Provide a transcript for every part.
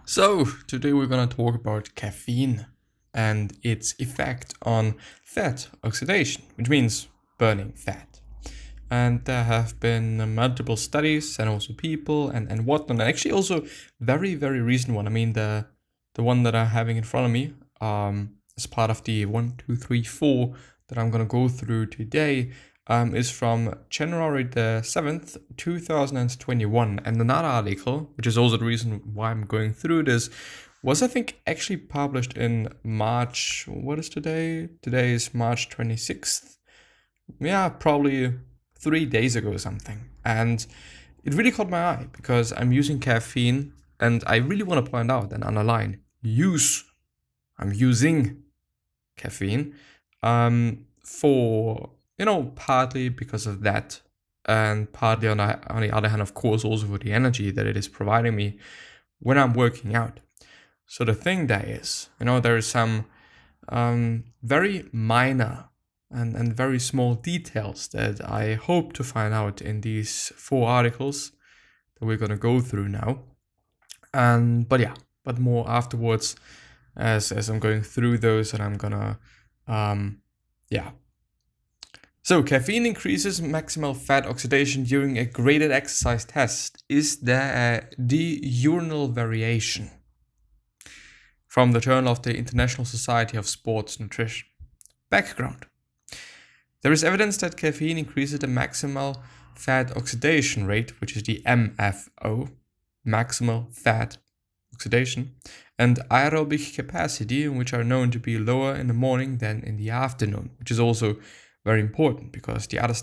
So, today we're going to talk about caffeine and its effect on fat oxidation, which means burning fat. And there have been multiple studies and also people and whatnot, and actually also very, very recent one. I mean, the one that I'm having in front of me as part of the 1, 2, 3, 4 that I'm going to go through today is from January the 7th, 2021. And another article, which is also the reason why I'm going through this, was I think actually published in March. What is today? Today is March 26th. Yeah, probably 3 days ago or something. And it really caught my eye because I'm using caffeine, and I really want to point out and underline I'm using caffeine for, partly because of that, and partly on the other hand, of course, also for the energy that it is providing me when I'm working out. So the thing there is, there is some very minor and very small details that I hope to find out in these 4 articles that we're going to go through now. But more afterwards as I'm going through those, and I'm gonna So caffeine increases maximal fat oxidation during a graded exercise test. Is there a diurnal variation? From the Journal of the International Society of Sports Nutrition. Background. There is evidence that caffeine increases the maximal fat oxidation rate, which is the MFO, maximal fat oxidation, and aerobic capacity, which are known to be lower in the morning than in the afternoon, which is also very important because the other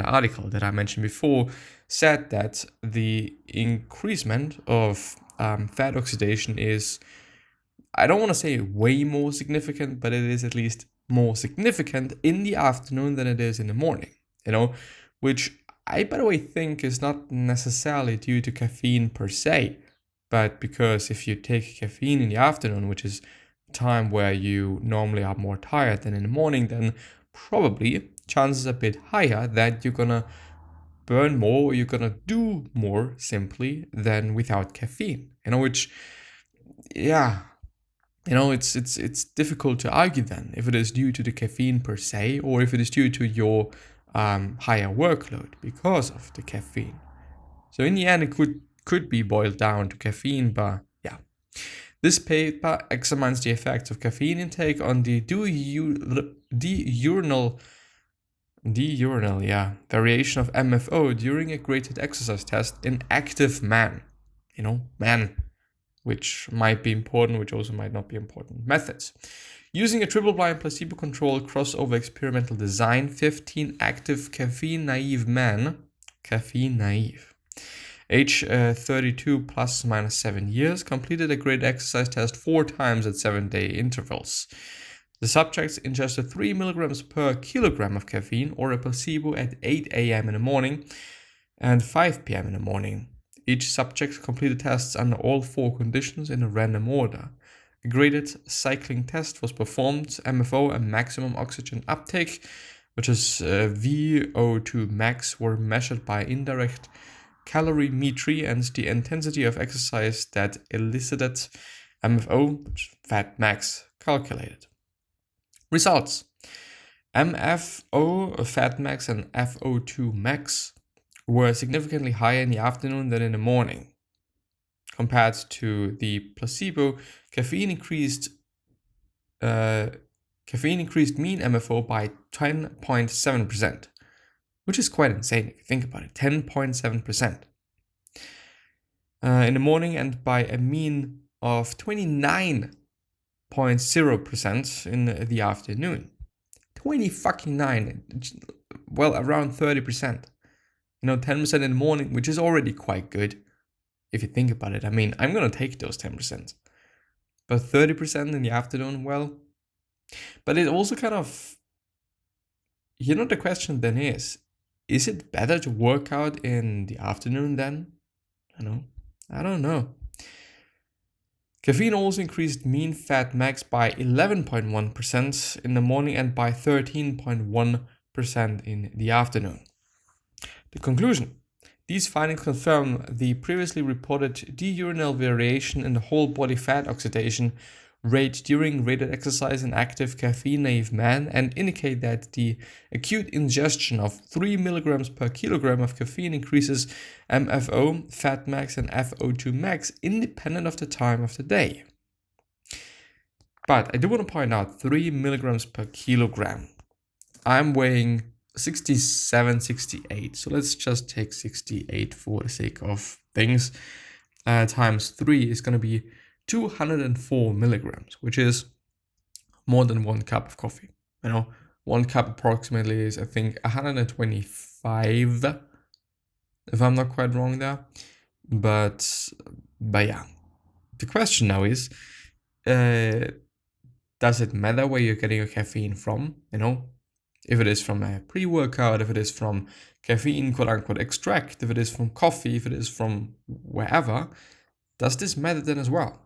article that I mentioned before said that the increasement of fat oxidation is, I don't want to say way more significant, but it is at least more significant in the afternoon than it is in the morning, which I, by the way, think is not necessarily due to caffeine per se, but because if you take caffeine in the afternoon, which is a time where you normally are more tired than in the morning, then probably chances are a bit higher that you're gonna burn more or you're gonna do more simply than without caffeine. It's difficult to argue then if it is due to the caffeine per se or if it is due to your higher workload because of the caffeine. So in the end, it could be boiled down to caffeine, but yeah. This paper examines the effects of caffeine intake on the diurnal variation of MFO during a graded exercise test in active men. Men, which might be important, which also might not be important. Methods. Using a triple-blind placebo-controlled crossover experimental design, 15 active caffeine-naive men, age 32 plus minus 7 years, completed a graded exercise test 4 times at 7-day intervals. The subjects ingested 3 milligrams per kilogram of caffeine or a placebo at 8 a.m. in the morning and 5 p.m. in the morning. Each subject completed tests under all 4 conditions in a random order. A graded cycling test was performed. MFO and maximum oxygen uptake, which is VO2 max, were measured by indirect calorimetry, and the intensity of exercise that elicited MFO, fat max, calculated. Results. MFO, fat max, and FO2 max were significantly higher in the afternoon than in the morning. Compared to the placebo, caffeine increased mean MFO by 10.7%. Which is quite insane if you think about it, 10.7% in the morning, and by a mean of 29.0% in the afternoon. 29, well, around 30%. 10% in the morning, which is already quite good if you think about it. I mean, I'm going to take those 10%. But 30% in the afternoon, well, but it also kind of, the question then is it better to work out in the afternoon then? I don't know. Caffeine also increased mean fat max by 11.1% in the morning and by 13.1% in the afternoon. The conclusion. These findings confirm the previously reported diurnal variation in the whole body fat oxidation rate during rated exercise in active caffeine-naive men and indicate that the acute ingestion of 3 milligrams per kilogram of caffeine increases MFO, fat max, and FO2 max independent of the time of the day. But I do want to point out 3 milligrams per kilogram. I'm weighing 67, 68. So let's just take 68 for the sake of things. Times 3 is going to be 204 milligrams, which is more than 1 cup of coffee. 1 cup approximately is, I think, 125, if I'm not quite wrong there. But yeah, the question now is, does it matter where you're getting your caffeine from? If it is from a pre-workout, if it is from caffeine, quote-unquote, extract, if it is from coffee, if it is from wherever, does this matter then as well?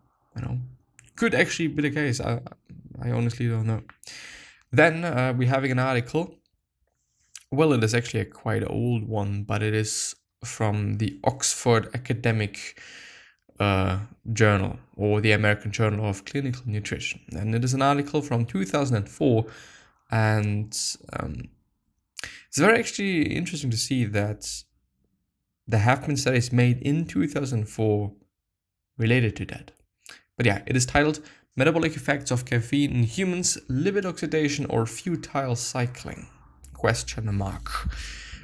Could actually be the case. I honestly don't know. Then we're having an article. Well, it is actually a quite old one, but it is from the Oxford Academic Journal, or the American Journal of Clinical Nutrition. And it is an article from 2004. And it's very actually interesting to see that there have been studies made in 2004 related to that. But yeah, it is titled Metabolic Effects of Caffeine in Humans, Lipid Oxidation or Futile Cycling? ?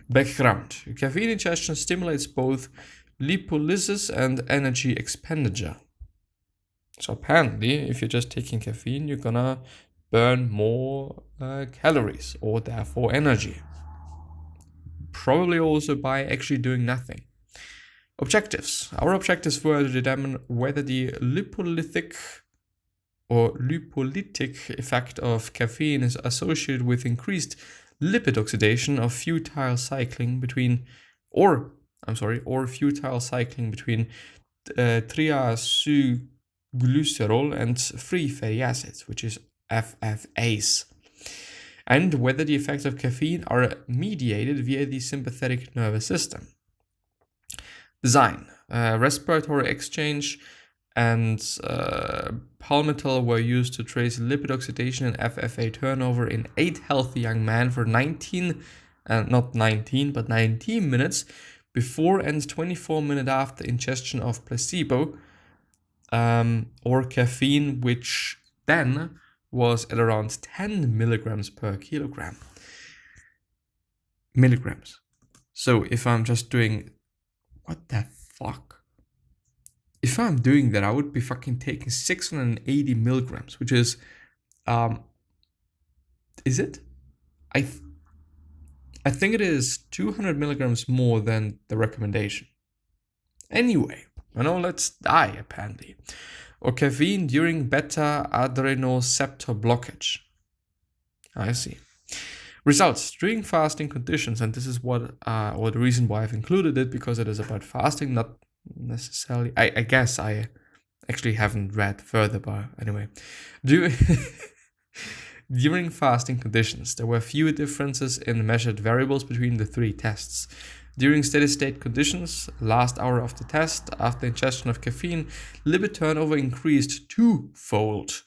Background. Caffeine ingestion stimulates both lipolysis and energy expenditure. So apparently, if you're just taking caffeine, you're gonna burn more calories, or therefore energy. Probably also by actually doing nothing. Objectives. Our objectives were to determine whether the lipolytic effect of caffeine is associated with increased lipid oxidation of futile cycling between, or futile cycling between triacylglycerol and free fatty acids, which is FFAs, and whether the effects of caffeine are mediated via the sympathetic nervous system. Design. Respiratory exchange and palmital were used to trace lipid oxidation and FFA turnover in 8 healthy young men for 19 minutes before and 24 minutes after ingestion of placebo or caffeine, which then was at around 10 milligrams per kilogram. Milligrams. So if I'm just doing, what the fuck? If I'm doing that, I would be fucking taking 680 milligrams, which is, is it? I think it is 200 milligrams more than the recommendation. Anyway, let's die apparently. Or caffeine during beta-adrenoceptor blockage. I see. Results during fasting conditions, and this is what, or the reason why I've included it, because it is about fasting, not necessarily. I guess I actually haven't read further, but anyway, during fasting conditions, there were few differences in measured variables between the 3 tests. During steady-state conditions, last hour of the test, after ingestion of caffeine, lipid turnover increased 2-fold.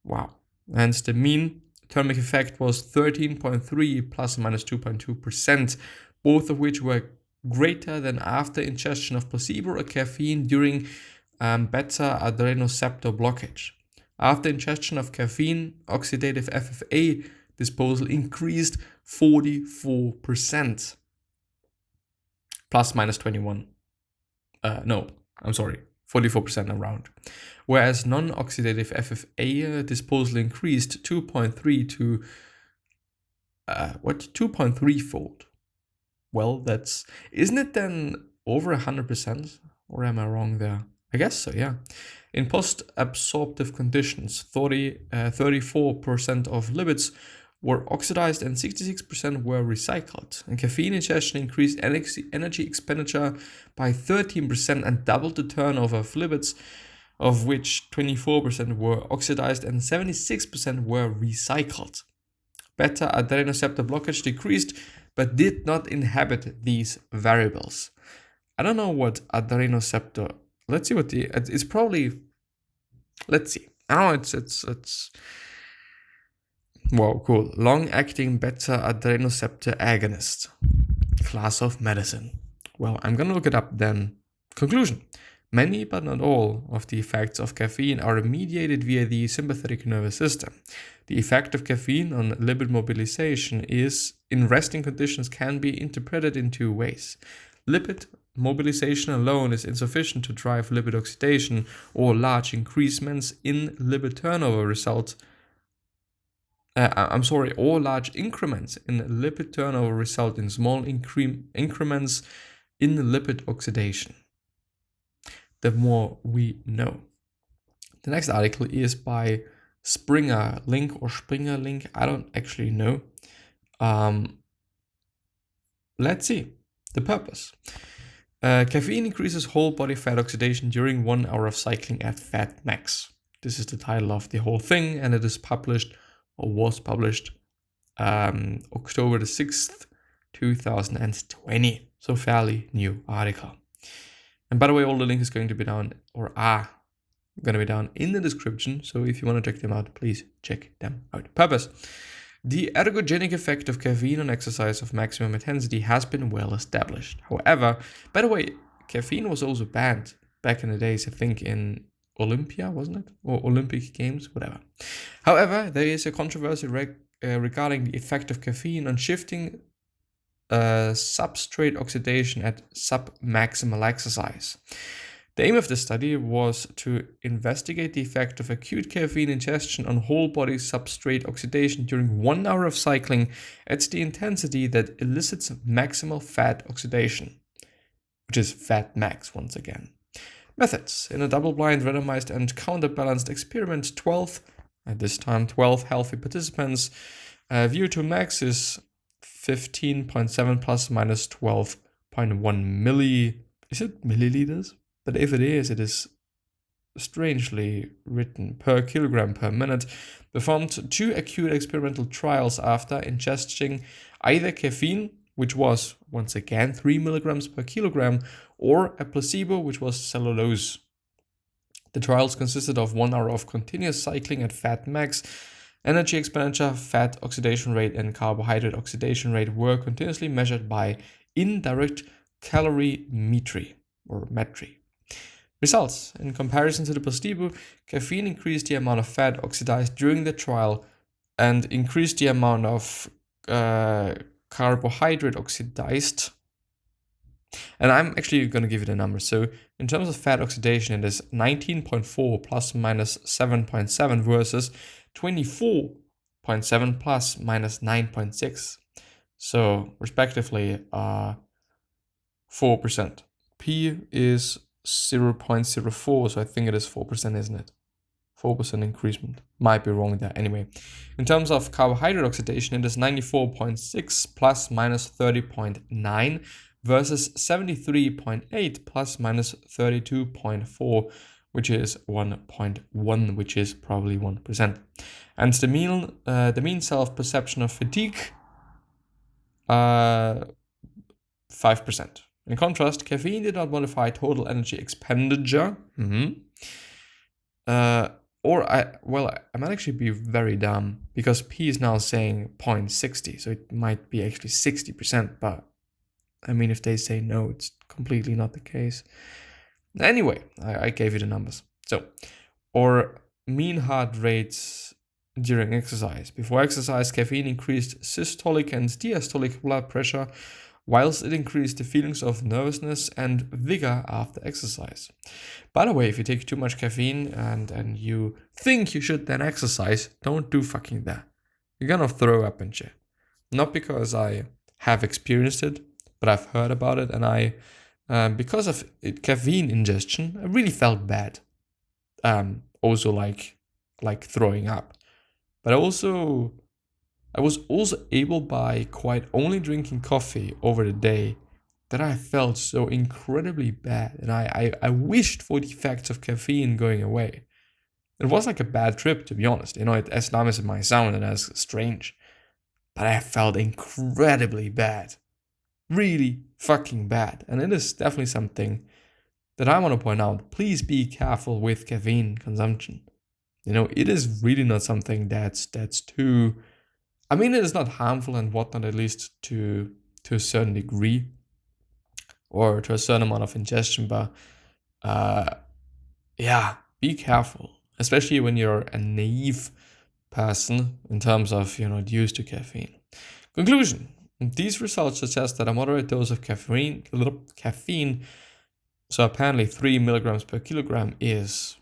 Wow. And the mean thermic effect was 13.3 plus or minus 2.2%, both of which were greater than after ingestion of placebo or caffeine during beta-adrenoceptor blockage. After ingestion of caffeine, oxidative FFA disposal increased 44%. Plus minus 21. 44% around. Whereas non-oxidative FFA disposal increased 2.3 to 2.3-fold. Well, isn't it then over 100%? Or am I wrong there? I guess so, yeah. In post-absorptive conditions, 34% of lipids were oxidized and 66% were recycled. And caffeine ingestion increased energy expenditure by 13% and doubled the turnover of lipids, of which 24% were oxidized and 76% were recycled. Beta-adrenoceptor blockage decreased but did not inhabit these variables. I don't know what adrenoceptor. Let's see what it's probably. Let's see. Oh, it's. Wow, cool. Long-acting beta adrenoceptor agonist. Class of medicine. Well, I'm gonna look it up then. Conclusion. Many, but not all, of the effects of caffeine are mediated via the sympathetic nervous system. The effect of caffeine on lipid mobilization in resting conditions can be interpreted in two ways. Lipid mobilization alone is insufficient to drive lipid oxidation, or large increments in lipid turnover or large increments in lipid turnover result in small increments in lipid oxidation. The more we know. The next article is by Springer Link. I don't actually know. Let's see. The purpose. Caffeine increases whole body fat oxidation during 1 hour of cycling at fat max. This is the title of the whole thing, and it is published, or was published, October the 6th, 2020. So fairly new article. And by the way, all the links is going to be down, or are going to be down in the description. So if you want to check them out, please check them out. Purpose. The ergogenic effect of caffeine on exercise of maximum intensity has been well established. However, by the way, caffeine was also banned back in the days, I think in Olympia, wasn't it? Or Olympic Games, whatever. However, there is a controversy regarding the effect of caffeine on shifting substrate oxidation at submaximal exercise. The aim of the study was to investigate the effect of acute caffeine ingestion on whole body substrate oxidation during 1 hour of cycling at the intensity that elicits maximal fat oxidation, which is fat max once again. Methods. In a double-blind, randomized and counterbalanced experiment, 12 healthy participants, VO2 max is 15.7 plus minus 12.1 is it milliliters? But if it is strangely written per kilogram per minute, performed 2 acute experimental trials after ingesting either caffeine, which was, once again, 3 milligrams per kilogram, or a placebo, which was cellulose. The trials consisted of 1 hour of continuous cycling at fat max. Energy expenditure, fat oxidation rate, and carbohydrate oxidation rate were continuously measured by indirect calorimetry, or metry. Results. In comparison to the placebo, caffeine increased the amount of fat oxidized during the trial and increased the amount of carbohydrate oxidized. And I'm actually going to give you the numbers. So in terms of fat oxidation, it is 19.4 plus minus 7.7 versus 24.7 plus minus 9.6. So respectively 4%. P is 0.04, so I think it is 4%, isn't it? 4% increasement. Might be wrong there. Anyway, in terms of carbohydrate oxidation, it is 94.6 plus minus 30.9 versus 73.8 plus minus 32.4, which is 1.1, which is probably 1%. And the mean self-perception of fatigue, 5%. In contrast, caffeine did not modify total energy expenditure. I might actually be very dumb because P is now saying 0.60, so it might be actually 60%, but I mean, if they say no, it's completely not the case. Anyway, I gave you the numbers. So, or mean heart rates during exercise. Before exercise, caffeine increased systolic and diastolic blood pressure, whilst it increased the feelings of nervousness and vigor after exercise. By the way, if you take too much caffeine and you think you should then exercise, don't do fucking that. You're gonna throw up and shit. Not because I have experienced it, but I've heard about it, and because of caffeine ingestion, I really felt bad. Also like throwing up. But I was also able, by quite only drinking coffee over the day, that I felt so incredibly bad, and I wished for the effects of caffeine going away. It was like a bad trip, to be honest. As dumb as it might sound and as strange, but I felt incredibly bad. Really fucking bad. And it is definitely something that I want to point out. Please be careful with caffeine consumption. It is really not something that's too... I mean, it is not harmful and whatnot, at least to a certain degree or to a certain amount of ingestion, but be careful, especially when you're a naive person in terms of, used to caffeine. Conclusion. These results suggest that a moderate dose of caffeine, so apparently 3 milligrams per kilogram is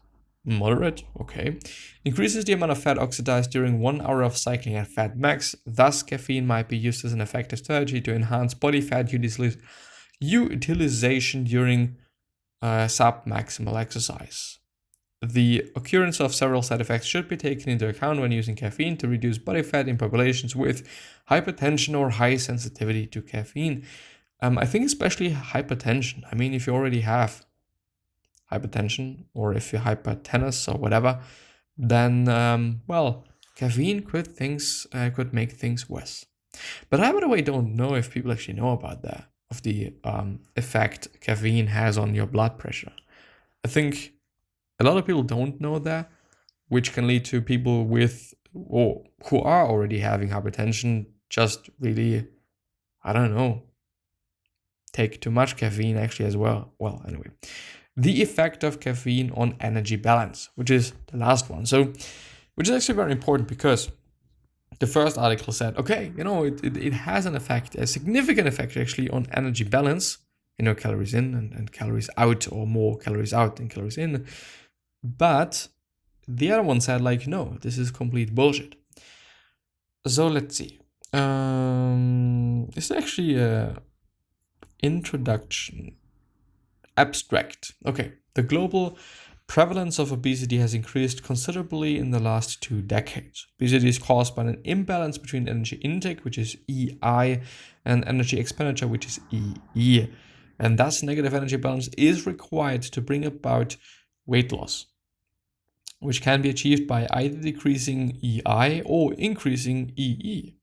moderate, okay, increases the amount of fat oxidized during 1 hour of cycling at fat max. Thus, caffeine might be used as an effective strategy to enhance body fat utilization during sub-maximal exercise. The occurrence of several side effects should be taken into account when using caffeine to reduce body fat in populations with hypertension or high sensitivity to caffeine. I think especially hypertension. I mean, if you already have hypertension or if you're hypertenous or whatever, then, caffeine could make things worse. But I, by the way, don't know if people actually know about that, of the effect caffeine has on your blood pressure. I think a lot of people don't know that, which can lead to people who are already having hypertension just really, take too much caffeine actually as well. Well, anyway, the effect of caffeine on energy balance, which is the last one. So, which is actually very important because the first article said, okay, it has an effect, a significant effect actually on energy balance, calories in and calories out, or more calories out than calories in. But the other one said, no, this is complete bullshit. So let's see. It's actually a introduction abstract. Okay, the global prevalence of obesity has increased considerably in the last 2 decades. Obesity is caused by an imbalance between energy intake, which is EI, and energy expenditure, which is EE. And thus, negative energy balance is required to bring about weight loss, which can be achieved by either decreasing EI or increasing EE.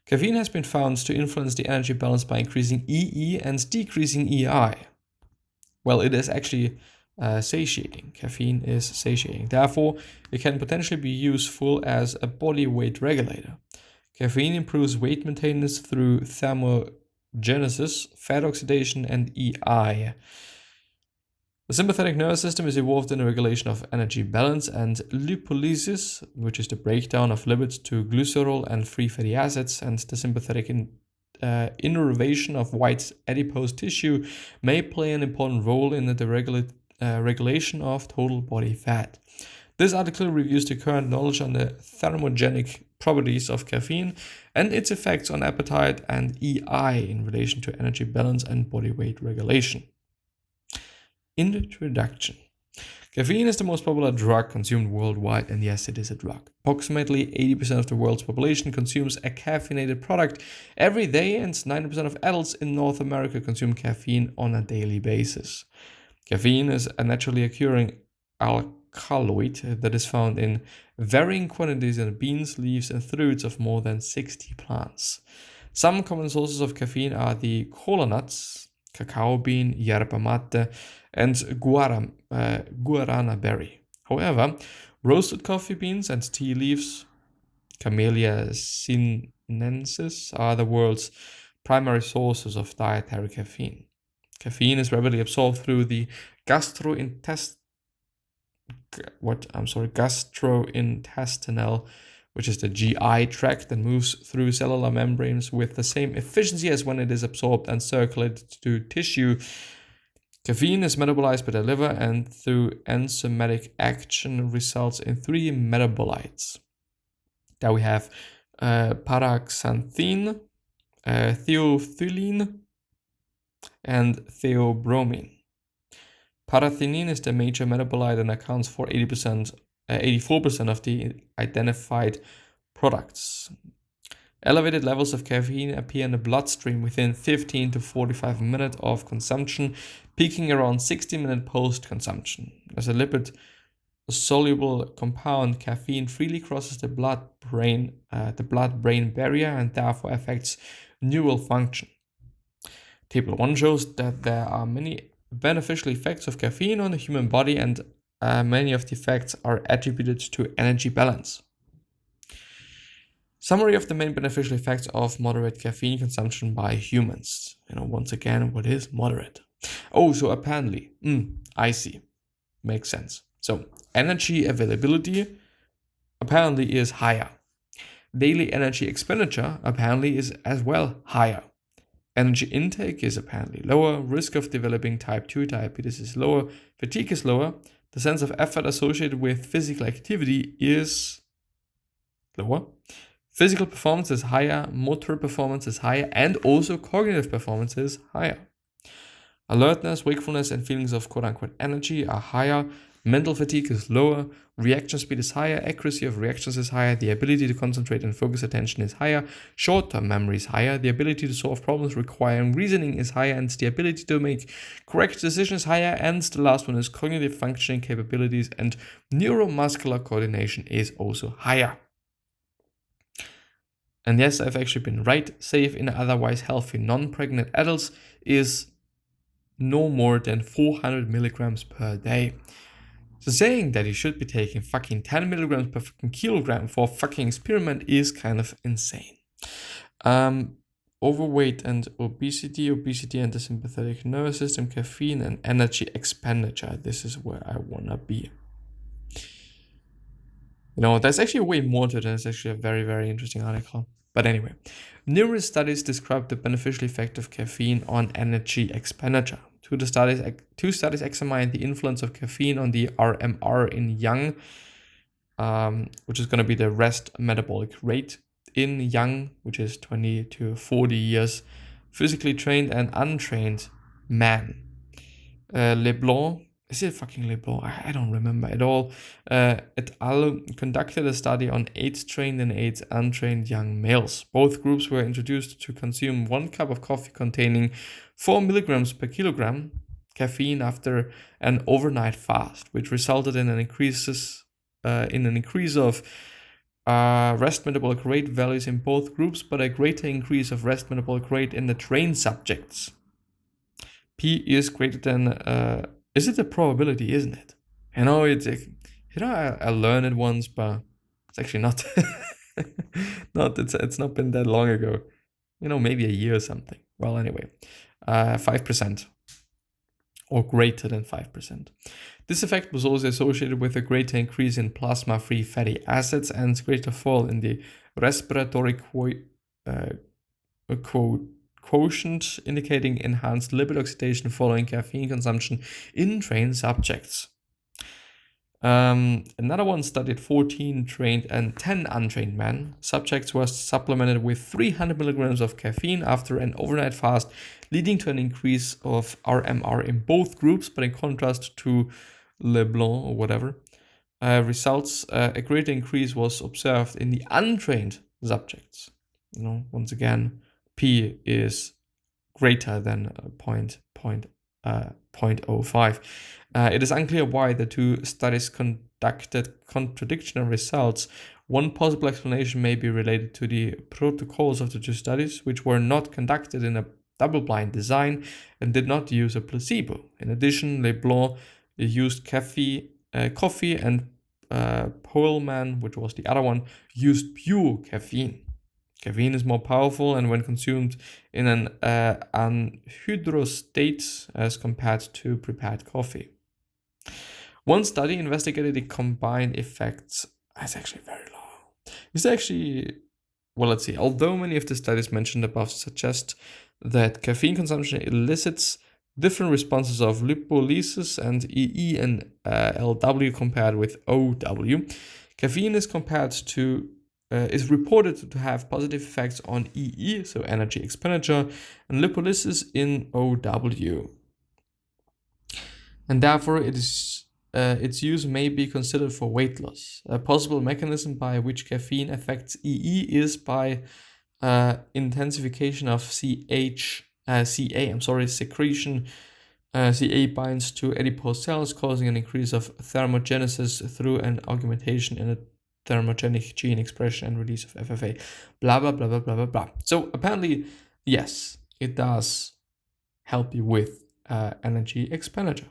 Caffeine has been found to influence the energy balance by increasing EE and decreasing EI. Well, it is actually satiating. Caffeine is satiating. Therefore, it can potentially be useful as a body weight regulator. Caffeine improves weight maintenance through thermogenesis, fat oxidation, and EI. The sympathetic nervous system is involved in the regulation of energy balance, and lipolysis, which is the breakdown of lipids to glycerol and free fatty acids, and the sympathetic innervation of white adipose tissue, may play an important role in the regulation of total body fat. This article reviews the current knowledge on the thermogenic properties of caffeine and its effects on appetite and EI in relation to energy balance and body weight regulation. Introduction. Caffeine is the most popular drug consumed worldwide, and yes, it is a drug. Approximately 80% of the world's population consumes a caffeinated product every day, and 90% of adults in North America consume caffeine on a daily basis. Caffeine is a naturally occurring alkaloid that is found in varying quantities in beans, leaves, and fruits of more than 60 plants. Some common sources of caffeine are the kola nuts, cacao bean, yerba mate, and guarana berry. However, roasted coffee beans and tea leaves, Camellia sinensis, are the world's primary sources of dietary caffeine. Caffeine is rapidly absorbed through the gastrointestinal, which is the GI tract, that moves through cellular membranes with the same efficiency as when it is absorbed and circulated to tissue. Caffeine is metabolized by the liver and through enzymatic action results in 3 metabolites. There we have paraxanthine, theophylline, and theobromine. Parathinin is the major metabolite and accounts for 84% of the identified products. Elevated levels of caffeine appear in the bloodstream within 15 to 45 minutes of consumption, peaking around 60 minutes post-consumption. As a lipid soluble compound caffeine freely crosses the blood-brain barrier and therefore affects neural function. Table 1 shows that there are many beneficial effects of caffeine on the human body, and many of the effects are attributed to energy balance. Summary of the main beneficial effects of moderate caffeine consumption by humans. Once again, what is moderate? Oh, so apparently, I see. Makes sense. So, energy availability apparently is higher. Daily energy expenditure apparently is as well higher. Energy intake is apparently lower. Risk of developing type 2 diabetes is lower. Fatigue is lower. The sense of effort associated with physical activity is lower. Physical performance is higher. Motor performance is higher. And also cognitive performance is higher. Alertness, wakefulness, and feelings of quote-unquote energy are higher. Mental fatigue is lower. Reaction speed is higher. Accuracy of reactions is higher. The ability to concentrate and focus attention is higher. Short-term memory is higher. The ability to solve problems requiring reasoning is higher. And the ability to make correct decisions is higher. And the last one is cognitive functioning capabilities and neuromuscular coordination is also higher. And yes, I've actually been right. Safe in otherwise healthy non-pregnant adults is no more than 400 milligrams per day. So saying that you should be taking fucking 10 milligrams per fucking kilogram for a fucking experiment is kind of insane. Overweight and obesity and the sympathetic nervous system, caffeine and energy expenditure. This is where I wanna be. There's actually way more to it, and it's actually a very, very interesting article. But anyway, numerous studies describe the beneficial effect of caffeine on energy expenditure. Two studies examined the influence of caffeine on the RMR in young, which is going to be the rest metabolic rate in young, which is 20 to 40 years, physically trained and untrained men. Leblanc, is it fucking Leblanc? I don't remember at all. Et al. Conducted a study on AIDS-trained and AIDS-untrained young males. Both groups were introduced to consume 1 cup of coffee containing 4 milligrams per kilogram caffeine after an overnight fast, which resulted in an increase of rest metabolic rate values in both groups, but a greater increase of rest metabolic rate in the trained subjects. P is greater than. Is it a probability, isn't it? I learned it once, but it's actually not. It's not been that long ago. Maybe a year or something. Well, anyway, 5% or greater than 5%. This effect was also associated with a greater increase in plasma-free fatty acids and greater fall in the respiratory quotient, indicating enhanced lipid oxidation following caffeine consumption in trained subjects. Another one studied 14 trained and 10 untrained men. Subjects were supplemented with 300 milligrams of caffeine after an overnight fast, leading to an increase of RMR in both groups, but in contrast to Leblanc or whatever results, a greater increase was observed in the untrained subjects. Once again, P is greater than 0.05. It is unclear why the two studies conducted contradictory results. One possible explanation may be related to the protocols of the two studies, which were not conducted in a double-blind design and did not use a placebo. In addition, Leblanc used coffee, and Pohlmann, which was the other one, used pure caffeine. Caffeine is more powerful and when consumed in an anhydrous state as compared to prepared coffee. One study investigated the combined effects. That's actually very low. Let's see. Although many of the studies mentioned above suggest that caffeine consumption elicits different responses of lipolysis and EE and LW compared with OW, caffeine is reported to have positive effects on EE, so energy expenditure, and lipolysis in OW. And therefore, its use may be considered for weight loss. A possible mechanism by which caffeine affects EE is by intensification of secretion CA binds to adipose cells, causing an increase of thermogenesis through an augmentation in a thermogenic gene expression and release of FFA. Blah, blah, blah, blah, blah, blah, blah. So apparently, yes, it does help you with energy expenditure.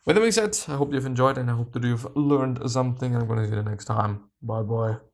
With that being said, I hope you've enjoyed and I hope that you've learned something. I'm going to see you next time. Bye-bye.